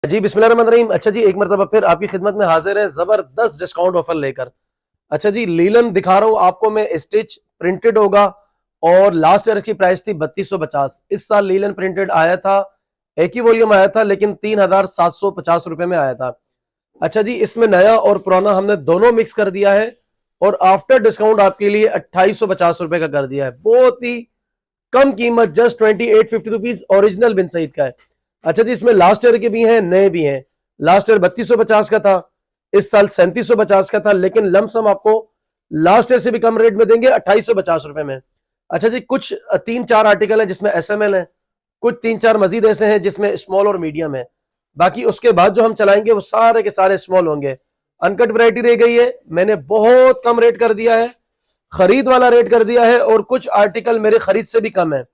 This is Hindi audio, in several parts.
जी बिस्मिल्लाहिर्रहमानिर्रहीम। अच्छा जी, एक मरतबा फिर आपकी खिदमत में हाजिर है जबरदस्त डिस्काउंट ऑफर लेकर। अच्छा जी, लीलन दिखा रहा हूं आपको मैं, स्टिच प्रिंटेड होगा और लास्ट ईयर की प्राइस थी 3250। इस साल लीलन प्रिंटेड आया था, एक ही वॉल्यूम आया था लेकिन 3750 रुपए में आया था। अच्छा जी, इसमें नया और पुराना हमने दोनों मिक्स कर दिया है और आफ्टर डिस्काउंट आपके लिए 2850 रुपए का कर दिया है। बहुत ही कम कीमत, जस्ट 2850 रुपीज ओरिजिनल बिन सईद का है। अच्छा जी, इसमें लास्ट ईयर के भी हैं, नए भी हैं। लास्ट ईयर 3250 का था, इस साल 3750 का था, लेकिन लमसम आपको लास्ट ईयर से भी कम रेट में देंगे 2850 रुपए में। अच्छा जी, कुछ 3-4 आर्टिकल है जिसमें एसएमएल है, कुछ 3-4 मजीद ऐसे हैं जिसमें स्मॉल और मीडियम है। बाकी उसके बाद जो हम चलाएंगे वो सारे के सारे स्मॉल होंगे। अनकट वैरायटी रह गई है, मैंने बहुत कम रेट कर दिया है, खरीद वाला रेट कर दिया है, और कुछ आर्टिकल मेरे खरीद से भी कम है,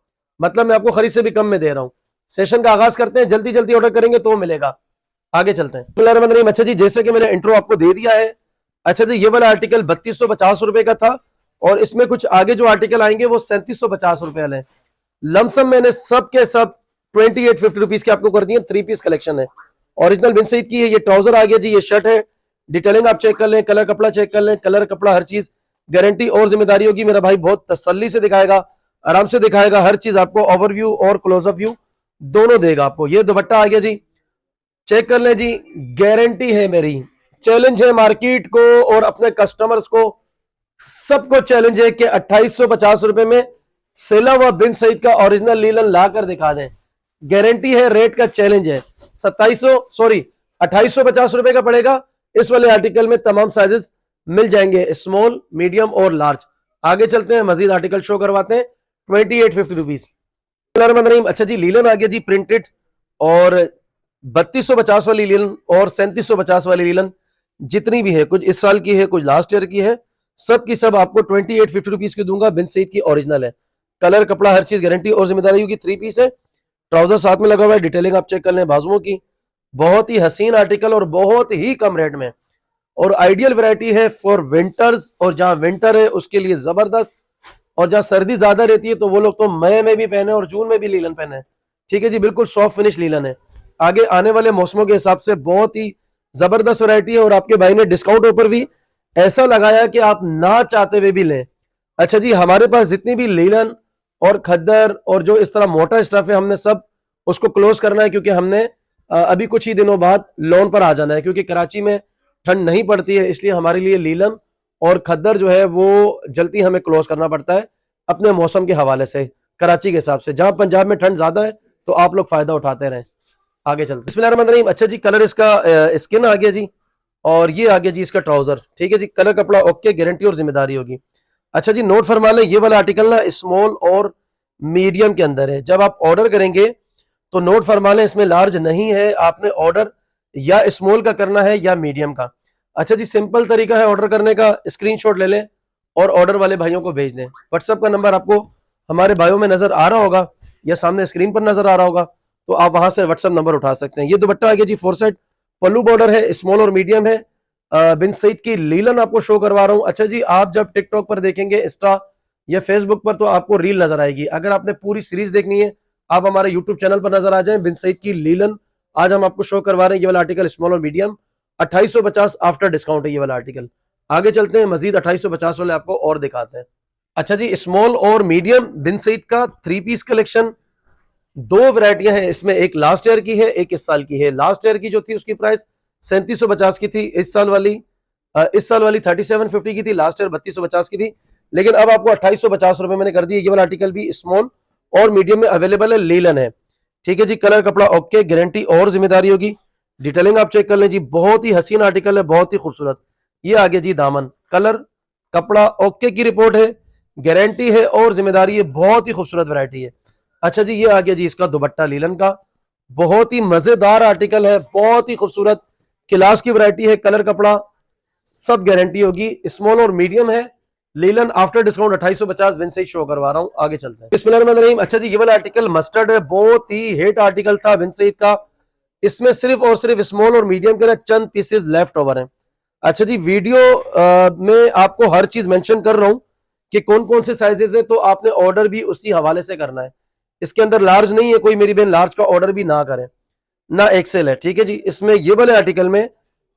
मतलब मैं आपको खरीद से भी कम में दे रहा हूं। सेशन का आगाज करते हैं, जल्दी जल्दी ऑर्डर करेंगे तो मिलेगा। आगे चलते हैं। बिस्मिल्लाहिर्रहमानिर्रहीम। अच्छा जी, जैसे कि मैंने इंट्रो आपको दे दिया है। अच्छा जी, ये वाला आर्टिकल 3250 रुपए का था और इसमें कुछ आगे जो आर्टिकल आएंगे वो 3750 रुपए वाले हैं। लमसम मैंने सब के सब 2850 के आपको कर दिए। 3 पीस कलेक्शन है, ओरिजिनल बिन सईद की है। ये ट्राउजर आ गया जी, ये शर्ट है। डिटेलिंग आप चेक कर लें, कलर कपड़ा चेक कर लें, कलर कपड़ा हर चीज गारंटी और जिम्मेदारी होगी। मेरा भाई बहुत तसल्ली से दिखाएगा, आराम से दिखाएगा, हर चीज आपको ओवरव्यू और क्लोजअप व्यू दोनों देगा आपको। ये दुपट्टा आ गया जी, चेक कर लें जी, गारंटी है मेरी। चैलेंज है मार्केट को और अपने कस्टमर्स को, सबको चैलेंज है कि 2850 रुपए में सेला व बिन सईद का ओरिजिनल लीलन ला कर दिखा दें। गारंटी है, रेट का चैलेंज है। 2850 रुपए का पड़ेगा। इस वाले आर्टिकल में तमाम साइजेस मिल जाएंगे, स्मॉल, मीडियम और लार्ज। आगे चलते हैं, मजीद आर्टिकल शो करवाते हैं। 2850 रुपीज। अच्छा जी, लीलन आ गया जी प्रिंटेड, और 3250 वाली लीलन और 3750 वाली लीलन जितनी भी है, कुछ इस साल की है, कुछ लास्ट ईयर की है, सब की सब आपको 2850 रुपीज की दूंगा। बिन सईद की ओरिजिनल है, कलर कपड़ा हर चीज गारंटी और जिम्मेदारी होगी। 3 पीस है, ट्राउजर साथ में लगा हुआ है, डिटेलिंग आप चेक कर लें बाजुओं की। बहुत ही हसीन आर्टिकल और बहुत ही कम रेट में, और आइडियल वैरायटी है फॉर विंटर्स। और जहां विंटर है उसके लिए जबरदस्त, और जहां सर्दी ज्यादा रहती है तो वो लोग तो मई में भी पहने और जून में भी लीलन पहने। ठीक है जी, बिल्कुल सॉफ्ट फिनिश लीलन है। आगे आने वाले मौसमों के हिसाब से बहुत ही जबरदस्त वैरायटी है, और आपके भाई ने डिस्काउंट ऊपर भी ऐसा लगाया कि आप ना चाहते हुए भी लें। अच्छा जी, हमारे पास जितनी भी लीलन और खद्दर और जो इस तरह मोटा स्टफ है, हमने सब उसको क्लोज करना है, क्योंकि हमने अभी कुछ ही दिनों बाद लोन पर आ जाना है, क्योंकि कराची में ठंड नहीं पड़ती है, इसलिए हमारे लिए लीलन और खद्दर जो है वो जल्दी हमें क्लोज करना पड़ता है अपने मौसम के हवाले से, कराची के हिसाब से। जहां पंजाब में ठंड ज्यादा है तो आप लोग फायदा उठाते रहें। आगे चलते बिस्मिल्लाहिर्रहमानिर्रहीम। अच्छा जी, कलर इसका स्किन आ गया जी, और ये आ गया जी इसका ट्राउजर। ठीक है जी, कलर कपड़ा ओके, गारंटी और जिम्मेदारी होगी। अच्छा जी, नोट फरमा लें, ये वाला आर्टिकल ना स्मॉल और मीडियम के अंदर है। जब आप ऑर्डर करेंगे तो नोट फरमा लें, इसमें लार्ज नहीं है, आपने ऑर्डर या स्मॉल का करना है या मीडियम का। अच्छा जी, सिंपल तरीका है ऑर्डर करने का, स्क्रीनशॉट ले लें और ऑर्डर वाले भाइयों को भेज दें। व्हाट्सएप का नंबर आपको हमारे बायो में नजर आ रहा होगा या सामने स्क्रीन पर नजर आ रहा होगा, तो आप वहां से व्हाट्सएप नंबर उठा सकते हैं। ये दुपट्टा आ गया जी, 4 साइड पल्लू बॉर्डर है, स्मॉल और मीडियम है। बिन सईद की लीलन आपको शो करवा रहा हूं। अच्छा जी, आप जब टिकटॉक पर देखेंगे, इंस्टा या फेसबुक पर, तो आपको रील नजर आएगी। अगर आपने पूरी सीरीज देखनी है, आप हमारे यूट्यूब चैनल पर नजर आ जाएं। बिन सईद की लीलन आज हम आपको शो करवा रहे हैं। ये वाला आर्टिकल स्मॉल और मीडियम 2850 आफ्टर डिस्काउंट है ये वाला आर्टिकल। आगे चलते हैं, मजीद 2850 वाले आपको और दिखाते हैं। अच्छा जी, स्मॉल और मीडियम बिन सईद का 3 पीस कलेक्शन, दो वैरायटियां हैं इसमें, एक लास्ट ईयर की है, एक इस साल की है। लास्ट ईयर की जो थी उसकी प्राइस 3750 की थी, इस साल वाली 3750 की थी, लास्ट ईयर 3250 की थी, लेकिन अब आपको 2850 रुपए मैंने कर दी। ये वाला आर्टिकल भी स्मॉल और मीडियम में अवेलेबल है, लीलन है। ठीक है जी, कलर कपड़ा ओके, गारंटी और जिम्मेदारी होगी। डिटेलिंग आप चेक कर लें जी, बहुत ही हसीन आर्टिकल है, बहुत ही खूबसूरत। ये आगे जी दामन, कलर कपड़ा ओके की रिपोर्ट है, गारंटी है और जिम्मेदारी है, बहुत ही खूबसूरत वैरायटी है। अच्छा जी, ये आ गया जी इसका दुपट्टा लीलन का, बहुत ही मजेदार आर्टिकल है, बहुत ही खूबसूरत क्लास की वैरायटी है, कलर कपड़ा सब गारंटी होगी। स्मॉल और मीडियम है, लीलन आफ्टर डिस्काउंट 2850 बिन से ही शो करवा रहा हूं। आगे चलते हैं बिस्मिल्लाहिर्रहमानिर्रहीम। अच्छा जी, ये वाला आर्टिकल मस्टर्ड है, बहुत ही हिट आर्टिकल था बिन सईद का। इसमें सिर्फ और सिर्फ स्मॉल और मीडियम के ना चंद पीसेस लेफ्ट ओवर हैं। अच्छा जी, वीडियो में आपको हर चीज मेंशन कर रहा हूं कि कौन कौन से साइजेस है, तो आपने ऑर्डर भी उसी हवाले से करना है। इसके अंदर लार्ज नहीं है, कोई मेरी बहन लार्ज का ऑर्डर भी ना करें। ना एक्सेल है। ठीक है जी, इसमें ये वाले आर्टिकल में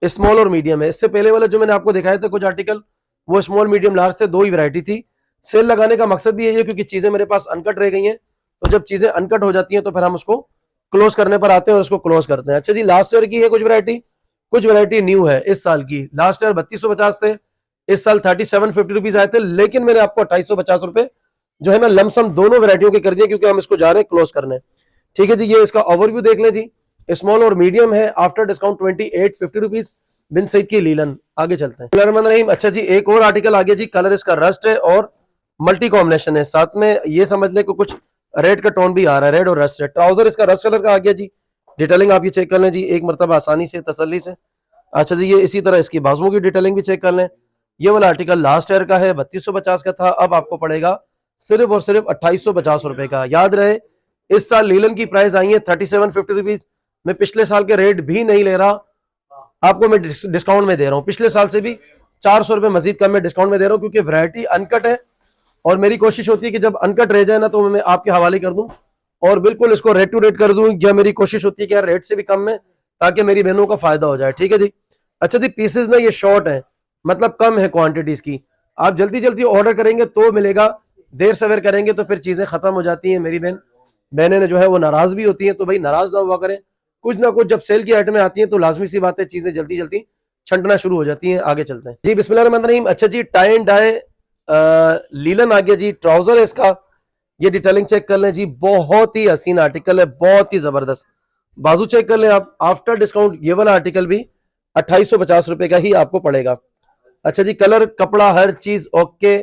स्मॉल और मीडियम है। इससे पहले वाले जो मैंने आपको दिखाए थे कुछ आर्टिकल, वो स्मॉल मीडियम लार्ज थे, दो ही वैरायटी थी। सेल लगाने का मकसद भी यही है क्योंकि चीजें मेरे पास अनकट रह गई हैं, तो जब चीजें अनकट हो जाती हैं तो फिर हम उसको क्लोज करने पर आते हैं और उसको क्लोज करते हैं। अच्छा जी, लास्ट ईयर की है कुछ वैरायटी न्यू है इस साल की। लास्ट ईयर 3250 थे, इस साल 3750 रुपीज आए थे, लेकिन मैंने आपको 2850 रुपए जो है ना लमसम दोनों वैरायटियों के कर दिए क्योंकि हम इसको जा रहे हैं क्लोज करने। ठीक है जी, ये इसका ओवरव्यू देख लें जी। स्मॉल और मीडियम है, आफ्टर डिस्काउंट 2850 रुपीज, बिन सईद की लीलन। आगे चलते हैं। बिस्मिल्लाहिर्रहमानिर्रहीम। अच्छा जी, एक और आर्टिकल आ गया जी, कलर इसका रस्ट है और मल्टी कॉम्बिनेशन है, साथ में ये समझ ले कि कुछ रेड का टोन भी आ रहा है, रेड और रस्ट है। ट्राउजर इसका रस्ट कलर का आ गया जी। डिटेलिंग आप ये चेक कर लें जी एक मरतबा आसानी से, तसल्ली से। अच्छा जी, ये इसी तरह इसकी बाजुओं की डिटेलिंग भी चेक कर लें। ये वाला आर्टिकल लास्ट ईयर का है, 3250 का था, अब आपको पड़ेगा सिर्फ और सिर्फ 2850 रुपए का। याद रहे, इस साल लीलन की प्राइस आई है 3750 रुपीज। मैं पिछले साल के रेट भी नहीं ले रहा, आपको मैं डिस्काउंट में दे रहा हूं। पिछले साल से भी 400 रुपए मजीद कम में डिस्काउंट में दे रहा हूं क्योंकि वैरायटी अनकट है और मेरी कोशिश होती है कि जब अनकट रह जाए ना तो मैं आपके हवाले कर दूं और बिल्कुल इसको रेट टू रेट कर दूं, या मेरी कोशिश होती है कि यार रेट से भी कम में, ताकि मेरी बहनों का फायदा हो जाए। ठीक है जी। अच्छा जी, पीसेस ना ये शॉर्ट है, मतलब कम है क्वांटिटीज की। आप जल्दी जल्दी ऑर्डर करेंगे तो मिलेगा, देर सवेर करेंगे तो फिर चीजें खत्म हो जाती हैं। मेरी बहनें जो है वो नाराज भी होती हैं, तो भाई नाराज ना हुआ करें। कुछ ना कुछ जब सेल की आइटमें आती हैं तो लाजमी सी बात है, चीजें जल्दी जल्दी छंटना शुरू हो जाती हैं। आगे चलते हैं जी। बिस्मिल्लाहिर्रहमानिर्रहीम। अच्छा जी, टाई एंड डाई लीलन आ गया जी। ट्राउजर है इसका, ये डिटेलिंग चेक कर लें जी, बहुत ही हसीन आर्टिकल है, बहुत ही जबरदस्त। बाजू चेक कर लें आप, आफ्टर डिस्काउंट ये वाला आर्टिकल भी 2850 रुपए का ही आपको पड़ेगा। अच्छा जी, कलर कपड़ा हर चीज ओके,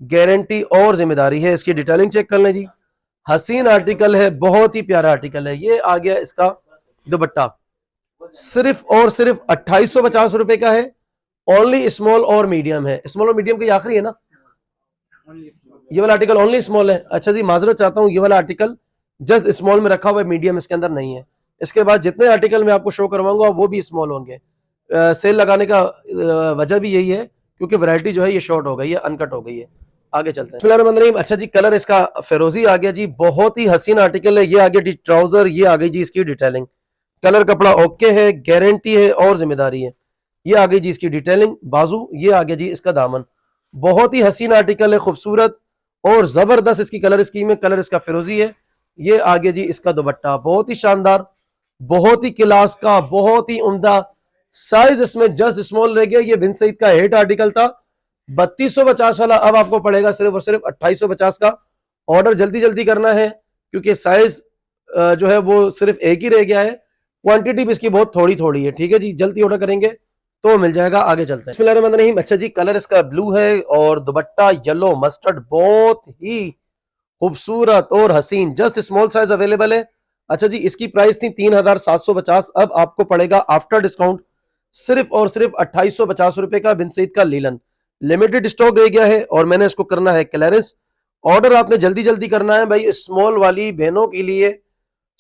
गारंटी और जिम्मेदारी है। इसकी डिटेलिंग चेक कर लें जी, हसीन आर्टिकल है, बहुत ही प्यारा आर्टिकल है। ये आ गया इसका दुपट्टा, सिर्फ और सिर्फ 2850 रुपए का है। ओनली स्मॉल और मीडियम है, स्मॉल और मीडियम का आखिरी है ना, ये वाला आर्टिकल ओनली स्मॉल है। अच्छा जी, माजरत चाहता हूँ, ये वाला आर्टिकल जस्ट स्मॉल में रखा हुआ है, मीडियम इसके अंदर नहीं है। इसके बाद जितने आर्टिकल मैं आपको शो करवाऊंगा वो भी स्मॉल होंगे। सेल लगाने का वजह भी यही है क्योंकि वैरायटी जो है ये शॉर्ट हो गई है, अनकट हो गई है। आगे चलते हैं। बिस्मिल्लाहिर्रहमानिर्रहीम। अच्छा जी, कलर इसका फिरोजी आ गया जी, बहुत ही हसीन आर्टिकल है। ये आ गया जी ट्राउजर, ये आ गई जी इसकी डिटेलिंग, कलर कपड़ा ओके है, गारंटी है और जिम्मेदारी है। ये आ गई जी इसकी डिटेलिंग, बाजू, ये आ गया जी इसका दामन। बहुत ही हसीन आर्टिकल है, खूबसूरत और जबरदस्त इसकी कलर स्कीम है। कलर इसका फिरोजी है। ये आ गया जी इसका दुपट्टा, बहुत ही शानदार, बहुत ही क्लास का, बहुत ही उम्दा। साइज इसमें जस्ट स्मॉल रह गया। ये बिन सईद का हेट आर्टिकल था 3250 वाला, अब आपको पड़ेगा सिर्फ और सिर्फ 2850 का। ऑर्डर जल्दी जल्दी करना है क्योंकि साइज जो है वो सिर्फ एक ही रह गया है, क्वांटिटी भी इसकी बहुत थोड़ी थोड़ी है। ठीक है जी, जल्दी ऑर्डर करेंगे तो मिल जाएगा। आगे चलते हैं। बिस्मिल्लाहिर्रहमानिर्रहीम। अच्छा जी, कलर इसका ब्लू है और दुपट्टा येलो मस्टर्ड, बहुत ही खूबसूरत और हसीन, जस्ट स्मॉल साइज अवेलेबल है। अच्छा जी, इसकी प्राइस थी 3750, अब आपको पड़ेगा आफ्टर डिस्काउंट सिर्फ और सिर्फ 2850 रुपए का। बिन सईद का लीलन लिमिटेड स्टॉक रह गया है और मैंने इसको करना है क्लियरेंस। ऑर्डर आपने जल्दी जल्दी करना है भाई, स्मॉल वाली बहनों के लिए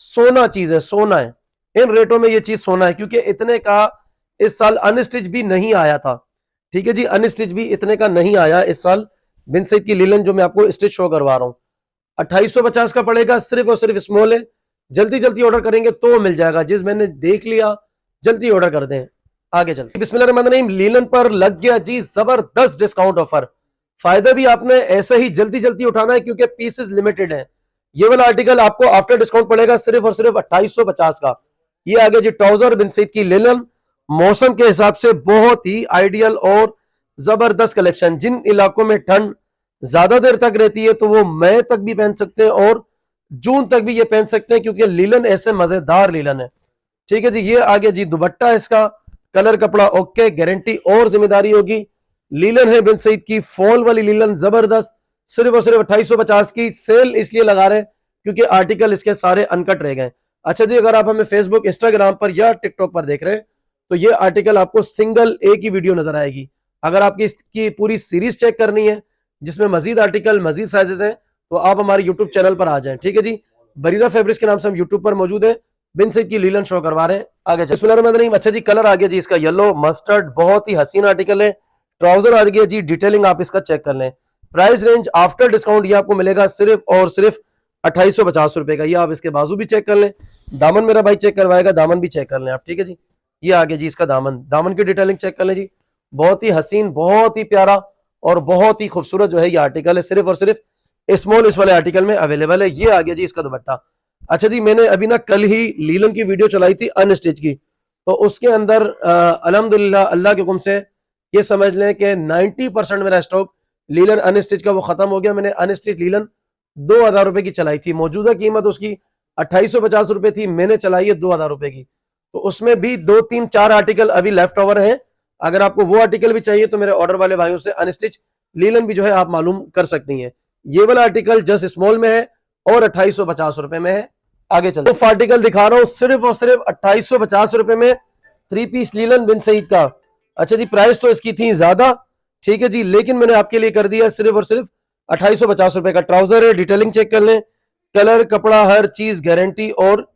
सोना चीज है, सोना है। इन रेटों में ये चीज सोना है क्योंकि इतने का इस साल अनस्टिच भी नहीं आया था। ठीक है जी, अनस्टिच भी इतने का नहीं आया इस साल। बिन सईद की लीलन जो मैं आपको स्टिच शो करवा रहा हूं 2850 का पड़ेगा, सिर्फ और सिर्फ स्मॉल है। जल्दी जल्दी ऑर्डर करेंगे तो मिल जाएगा। जिस मैंने देख लिया, जल्दी ऑर्डर कर दें। आगे चलते। बिस्मिल्लाहिर्रहमानिर्रहीम। लीलन पर लग गया जी जबरदस्त डिस्काउंट ऑफर। फायदा भी आपने ऐसे ही जल्दी जल्दी उठाना है क्योंकि पीसेस लिमिटेड है। ये वाला आर्टिकल आपको आफ्टर डिस्काउंट पड़ेगा सिर्फ और सिर्फ 2850 का। ये आगे जी ट्राउजर बिन सईद की लीलन, मौसम के हिसाब से बहुत ही आइडियल और जबरदस्त कलेक्शन। जिन इलाकों में ठंड ज्यादा देर तक रहती है तो वो मई तक भी पहन सकते हैं और जून तक भी ये पहन सकते हैं क्योंकि लीलन ऐसे मजेदार लीलन है। ठीक है जी, ये आ गया जी दुपट्टा इसका, कलर कपड़ा ओके, गारंटी और जिम्मेदारी होगी। लीलन है बिन सईद की, फॉल वाली लीलन, जबरदस्त, सिर्फ और सिर्फ 2850 की। सेल इसलिए लगा रहे हैं क्योंकि आर्टिकल इसके सारे अनकट रह गए। अच्छा जी, अगर आप हमें फेसबुक, इंस्टाग्राम पर या टिकटॉक पर देख रहे हैं तो ये आर्टिकल आपको सिंगल एक ही वीडियो नजर आएगी। अगर आपकी इसकी पूरी सीरीज चेक करनी है जिसमें मजीद आर्टिकल, मजीद साइजेस हैं, तो आप हमारे यूट्यूब चैनल पर आ जाएं। ठीक है जी, बरीरा फैब्रिक्स के नाम से हम यूट्यूब पर मौजूद है। बिन सईद की लीलन शो करवा रहे हैं। आगे बिस्मिल्लाहिर्रहमानिर्रहीम। अच्छा जी, कलर आ गया जी इसका येलो मस्टर्ड, बहुत ही हसीन आर्टिकल है। ट्राउजर आ गया जी, डिटेलिंग आप इसका चेक कर लें। प्राइस रेंज आफ्टर डिस्काउंट ये आपको मिलेगा सिर्फ और सिर्फ 2850 रुपए का। ये आप इसके बाजू भी चेक कर लें, दामन मेरा भाई चेक करवाएगा, दामन भी चेक कर लें आप, ठीक है जी। ये आ गया जी इसका दामन, दामन की डिटेलिंग चेक कर लें जी। बहुत ही हसीन, बहुत ही प्यारा और बहुत ही खूबसूरत जो है ये आर्टिकल है, सिर्फ और सिर्फ स्मॉल इस वाले आर्टिकल में अवेलेबल है। ये आ गया जी इसका दुपट्टा। अच्छा जी, मैंने अभी ना कल ही लीलन की वीडियो चलाई थी अनस्टिच की, तो उसके अंदर अल्हम्दुलिल्लाह अल्लाह के हुक्म से ये समझ लें कि 90% मेरा स्टॉक लीलन अनस्टिच का वो खत्म हो गया। मैंने अनस्टिच लीलन 2,000 रुपए की चलाई थी, मौजूदा कीमत उसकी 2850 रुपए थी, मैंने चलाई है 2,000 रुपए की। तो उसमें भी 2 3 4 आर्टिकल अभी लेफ्ट ओवर हैं। अगर आपको वो आर्टिकल भी चाहिए तो मेरे ऑर्डर वाले भाइयों से अनस्टिच लीलन भी जो है आप मालूम कर सकती हैं। ये वाला आर्टिकल जस्ट स्मॉल में है और 2850 रुपए में है। आगे चलते तो आर्टिकल दिखा रहा हूं सिर्फ और सिर्फ 2850 रुपए में, 3 पीस लीलन बिन सईद का। अच्छा जी, प्राइस तो इसकी थी ज्यादा, ठीक है जी, लेकिन मैंने आपके लिए कर दिया सिर्फ और सिर्फ 2850 रुपए का। ट्राउजर है, डिटेलिंग चेक कर लें, कलर कपड़ा हर चीज गारंटी और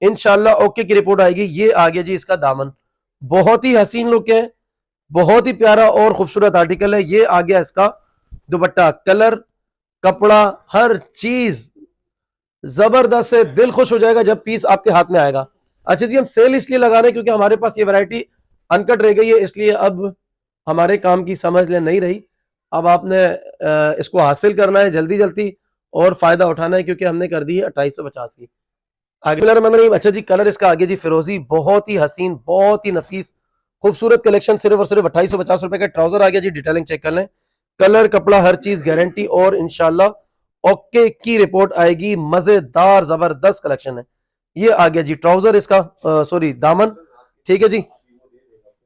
इंशाल्लाह ओके की रिपोर्ट आएगी। ये आ गया जी इसका दामन, बहुत ही हसीन लुक है, बहुत ही प्यारा और खूबसूरत आर्टिकल है। ये आ गया इसका दुपट्टा, कलर कपड़ा हर चीज जबरदस्त है, दिल खुश हो जाएगा जब पीस आपके हाथ में आएगा। अच्छा जी, हम सेल इसलिए लगा रहे हैं क्योंकि हमारे पास ये वैरायटी अनकट रह गई है, इसलिए अब हमारे काम की समझ ले नहीं रही। अब आपने इसको हासिल करना है जल्दी जल्दी और फायदा उठाना है, क्योंकि हमने कर दी है 2850 की। आगे कलर मन रही, अच्छा जी कलर इसका आगे जी फिरोजी, बहुत ही हसीन, बहुत ही नफीस खूबसूरत कलेक्शन, सिर्फ और सिर्फ 2850 रुपए का। ट्राउजर आ गया जी, डिटेलिंग चेक कर लें, कलर कपड़ा हर चीज गारंटी और इंशाल्लाह ओके की रिपोर्ट आएगी। मजेदार जबरदस्त कलेक्शन है। ये आ गया जी ट्राउजर इसका, सॉरी दामन, ठीक है जी।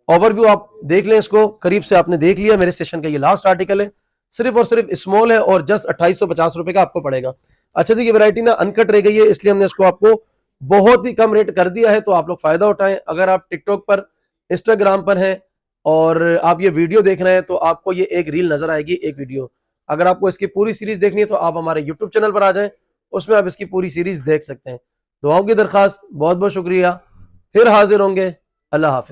ओवरव्यू आप देख लें, इसको करीब से आपने देख लिया। मेरे सेशन का ये लास्ट आर्टिकल है, सिर्फ और सिर्फ स्मॉल है और जस्ट 2850 रुपए का आपको पड़ेगा। अच्छा जी, ये वैरायटी ना अनकट रह गई है, इसलिए हमने इसको आपको बहुत ही कम रेट कर दिया है, तो आप लोग फायदा उठाएं। अगर आप टिकटॉक पर, इंस्टाग्राम पर हैं और आप ये वीडियो देख रहे हैं तो आपको ये एक रील नजर आएगी, एक वीडियो। अगर आपको इसकी पूरी सीरीज देखनी है तो आप हमारे यूट्यूब चैनल पर आ जाएं, उसमें आप इसकी पूरी सीरीज देख सकते हैं। दुआओं की दरखास्त, बहुत बहुत शुक्रिया, फिर हाजिर होंगे। अल्लाह हाफिज।